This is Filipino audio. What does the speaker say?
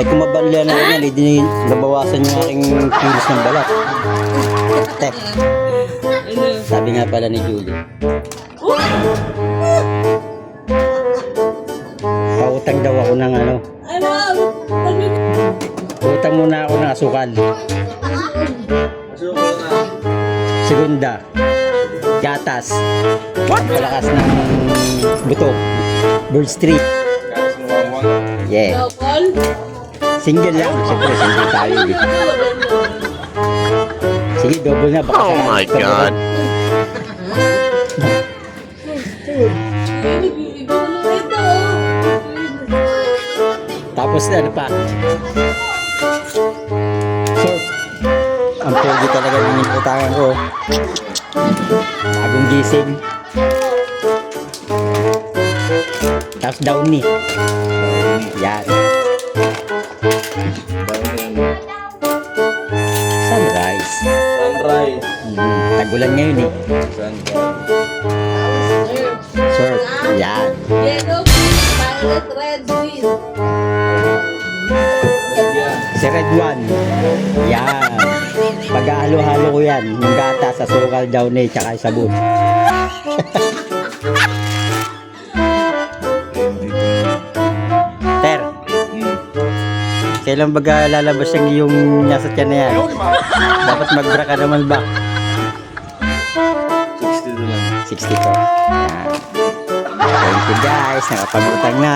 Eh kung mabanlian na yan, hindi nabawasan yung aking kilos ng balat. Tek. Sabi nga pala ni Julie. Pautang daw ako ng ano. Utang muna ako ng asukal. Segunda. Gatas. Palakas ng buto. Bird Street. Yeah. Single lang. Siyempre, single tayo. Sige, double na. Baka Oh my God. Tapos ano pa? Surf. Ang pogi talaga ng inutangan ko. Bagong gising. Tapos downy. Yan. Sunrise. Sunrise. Tagulan ngayon eh. Surf. Yan. Yellow, violet, red, green. Si Red One. Yan. Pag-ahalo-halo ko yan. Yung gatas sa sukal, downy, tsaka sabon. Ter. Kailan baga lalabas yung nasa tiyan na yan? Dapat mag-bra ka naman ba? 62 lang. 62. Yan. Thank you guys. Nakapag-utang na.